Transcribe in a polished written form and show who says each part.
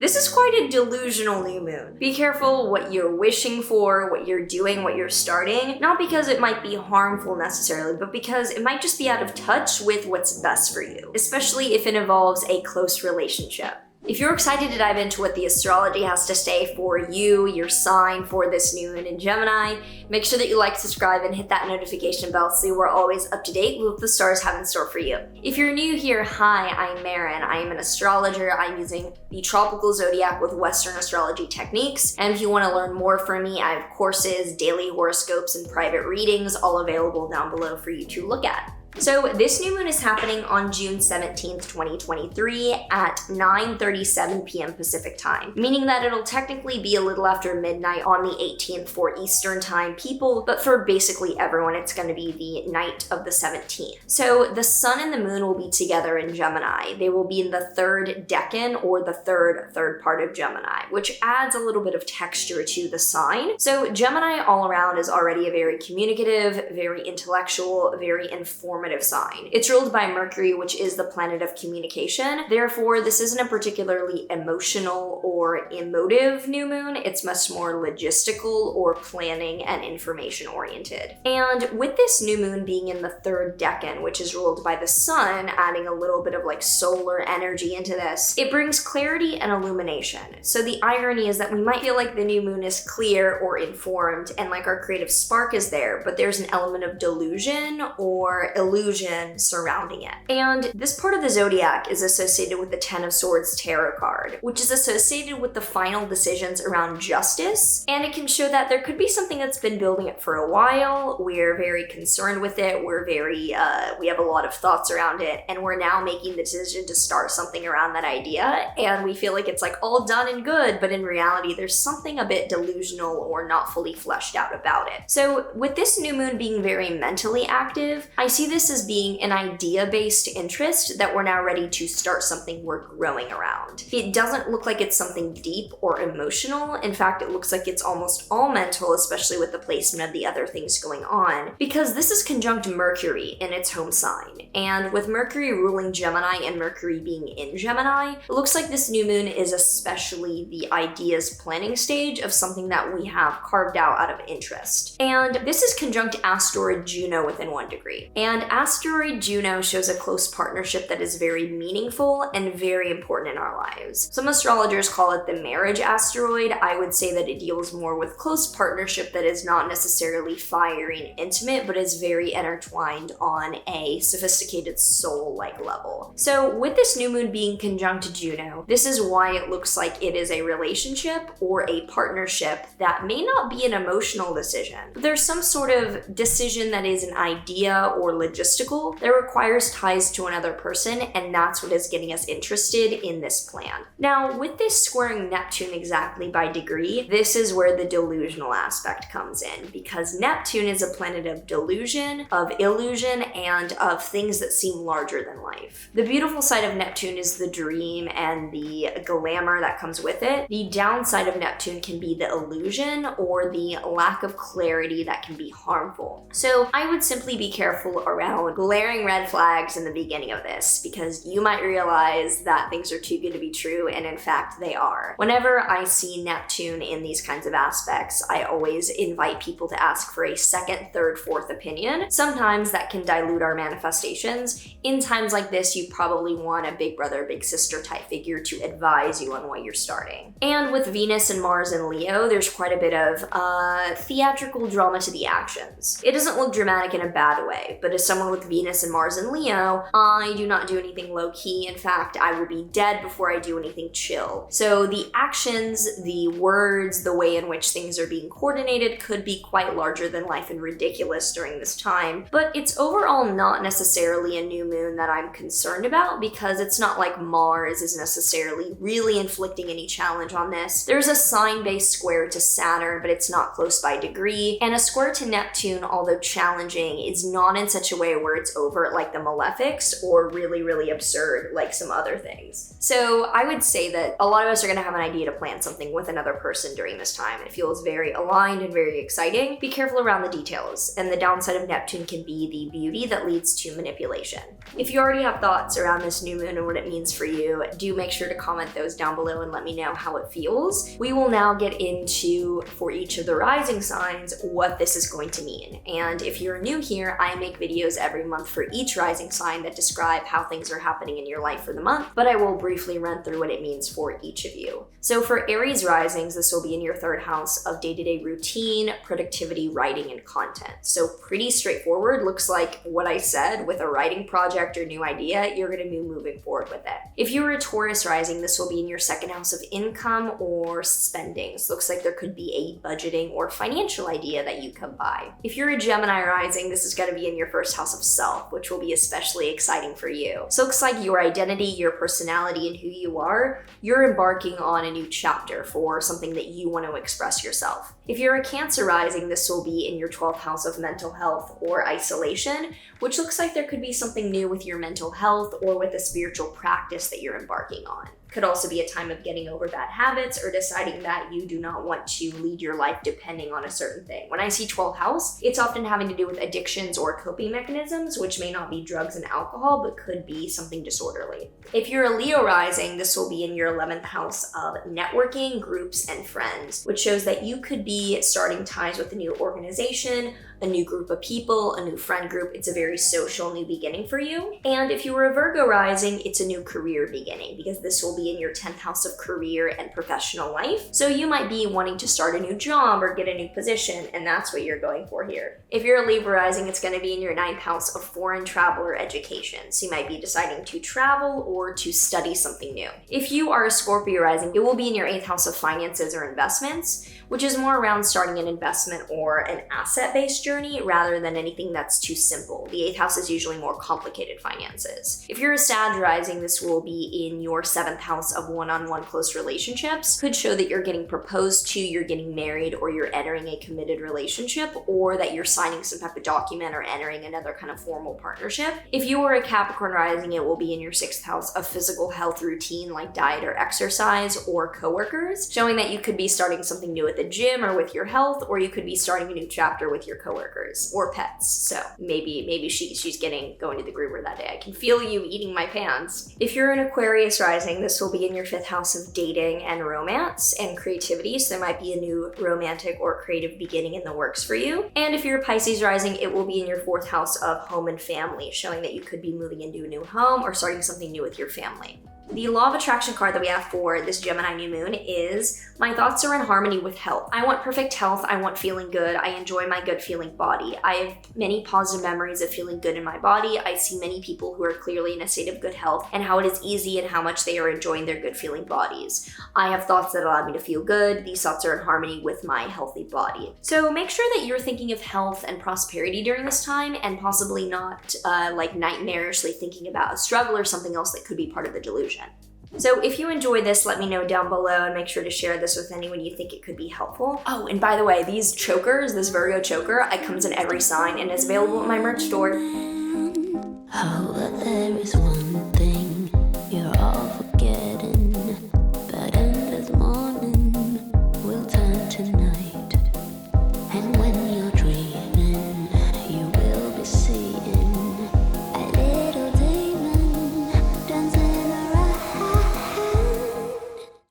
Speaker 1: This is quite a delusional new moon. Be careful what you're wishing for, what you're doing, what you're starting, not because it might be harmful necessarily, but because it might just be out of touch with what's best for you, especially if it involves a close relationship. If you're excited to dive into what the astrology has to say for you, your sign for this new moon in Gemini, make sure that you like, subscribe, and hit that notification bell so you are always up to date with what the stars have in store for you. If you're new here, hi, I'm Maren. I am an astrologer. I'm using the tropical zodiac with Western astrology techniques. And if you want to learn more from me, I have courses, daily horoscopes, and private readings all available down below for you to look at. So this new moon is happening on June 17th, 2023 at 9:37 p.m. Pacific time, meaning that it'll technically be a little after midnight on the 18th for Eastern time people, but for basically everyone, it's going to be the night of the 17th. So the sun and the moon will be together in Gemini. They will be in the third decan, or the third part of Gemini, which adds a little bit of texture to the sign. So Gemini all around is already a very communicative, very intellectual, very informative sign. It's ruled by Mercury, which is the planet of communication. Therefore, this isn't a particularly emotional or emotive new moon. It's much more logistical or planning and information oriented. And with this new moon being in the third decan, which is ruled by the sun, adding a little bit of like solar energy into this, it brings clarity and illumination. So the irony is that we might feel like the new moon is clear or informed and like our creative spark is there, but there's an element of delusion or illusion surrounding it. And this part of the zodiac is associated with the Ten of Swords tarot card, which is associated with the final decisions around justice, and it can show that there could be something that's been building up for a while. We're very concerned with it. We have a lot of thoughts around it, and we're now making the decision to start something around that idea, and we feel like it's like all done and good, but in reality, there's something a bit delusional or not fully fleshed out about it. So with this new moon being very mentally active, I see this as being an idea-based interest that we're now ready to start something we're growing around. It doesn't look like it's something deep or emotional. In fact, it looks like it's almost all mental, especially with the placement of the other things going on, because this is conjunct Mercury in its home sign. And with Mercury ruling Gemini and Mercury being in Gemini, it looks like this new moon is especially the ideas planning stage of something that we have carved out of interest. And this is conjunct asteroid Juno within 1 degree. And asteroid Juno shows a close partnership that is very meaningful and very important in our lives. Some astrologers call it the marriage asteroid. I would say that it deals more with close partnership that is not necessarily fiery and intimate, but is very intertwined on a sophisticated soul-like level. So with this new moon being conjunct Juno, this is why it looks like it is a relationship or a partnership that may not be an emotional decision, but there's some sort of decision that is an idea or logistical that requires ties to another person, and that's what is getting us interested in this plan. Now, with this squaring Neptune exactly by degree, this is where the delusional aspect comes in, because Neptune is a planet of delusion, of illusion, and of things that seem larger than life. The beautiful side of Neptune is the dream and the glamour that comes with it. The downside of Neptune can be the illusion or the lack of clarity that can be harmful. So I would simply be careful around glaring red flags in the beginning of this, because you might realize that things are too good to be true, and in fact they are. Whenever I see Neptune in these kinds of aspects, I always invite people to ask for a second, third, fourth opinion. Sometimes that can dilute our manifestations. In times like this, you probably want a big brother, big sister type figure to advise you on what you're starting. And with Venus and Mars and Leo, there's quite a bit of theatrical drama to the actions. It doesn't look dramatic in a bad way, but as someone with Venus and Mars and Leo, I do not do anything low-key. In fact, I will be dead before I do anything chill. So the actions, the words, the way in which things are being coordinated could be quite larger than life and ridiculous during this time, but it's overall not necessarily a new moon that I'm concerned about, because it's not like Mars is necessarily really inflicting any challenge on this. There's a sign-based square to Saturn, but it's not close by degree, and a square to Neptune, although challenging, is not in such a way way where it's overt like the malefics or really, really absurd like some other things. So I would say that a lot of us are gonna have an idea to plan something with another person during this time. It feels very aligned and very exciting. Be careful around the details, and the downside of Neptune can be the beauty that leads to manipulation. If you already have thoughts around this new moon and what it means for you, do make sure to comment those down below and let me know how it feels. We will now get into, for each of the rising signs, what this is going to mean. And if you're new here, I make videos every month for each rising sign that describe how things are happening in your life for the month, but I will briefly run through what it means for each of you. So for Aries risings, this will be in your 3rd house of day-to-day routine, productivity, writing, and content. So pretty straightforward. Looks like what I said with a writing project or new idea, you're gonna be moving forward with it. If you're a Taurus rising, this will be in your 2nd house of income or spending. So looks like there could be a budgeting or financial idea that you come by. If you're a Gemini rising, this is gonna be in your 1st house of self, which will be especially exciting for you. So it looks like your identity, your personality, and who you are, you're embarking on a new chapter for something that you want to express yourself. If you're a Cancer rising, this will be in your 12th house of mental health or isolation, which looks like there could be something new with your mental health or with a spiritual practice that you're embarking on. Could also be a time of getting over bad habits or deciding that you do not want to lead your life depending on a certain thing. When I see 12th house, it's often having to do with addictions or coping mechanisms, which may not be drugs and alcohol, but could be something disorderly. If you're a Leo rising, this will be in your 11th house of networking, groups, and friends, which shows that you could be starting ties with a new organization, a new group of people, a new friend group. It's a very social new beginning for you. And if you were a Virgo rising, it's a new career beginning because this will be in your 10th house of career and professional life. So you might be wanting to start a new job or get a new position, and that's what you're going for here. If you're a Libra rising, it's going to be in your 9th house of foreign travel or education. So you might be deciding to travel or to study something new. If you are a Scorpio rising, it will be in your 8th house of finances or investments, which is more around starting an investment or an asset-based journey rather than anything that's too simple. The 8th house is usually more complicated finances. If you're a Sag rising, this will be in your 7th house of one-on-one close relationships. Could show that you're getting proposed to, you're getting married, or you're entering a committed relationship, or that you're signing some type of document or entering another kind of formal partnership. If you are a Capricorn rising, it will be in your 6th house of physical health routine like diet or exercise or coworkers, showing that you could be starting something new at the gym or with your health, or you could be starting a new chapter with your coworkers or pets. So maybe she's going to the groomer that day. I can feel you eating my pants. If you're an Aquarius rising, this will be in your 5th house of dating and romance and creativity. So there might be a new romantic or creative beginning in the works for you. And if you're a Pisces rising, it will be in your 4th house of home and family, showing that you could be moving into a new home or starting something new with your family. The law of attraction card that we have for this Gemini new moon is, my thoughts are in harmony with health. I want perfect health. I want feeling good. I enjoy my good feeling body. I have many positive memories of feeling good in my body. I see many people who are clearly in a state of good health and how it is easy and how much they are enjoying their good feeling bodies. I have thoughts that allow me to feel good. These thoughts are in harmony with my healthy body. So make sure that you're thinking of health and prosperity during this time and possibly not like nightmarishly thinking about a struggle or something else that could be part of the delusion. So if you enjoyed this, let me know down below and make sure to share this with anyone you think it could be helpful. Oh, and by the way, these chokers, this Virgo choker, it comes in every sign and is available at my merch store.
Speaker 2: Oh, but there is one thing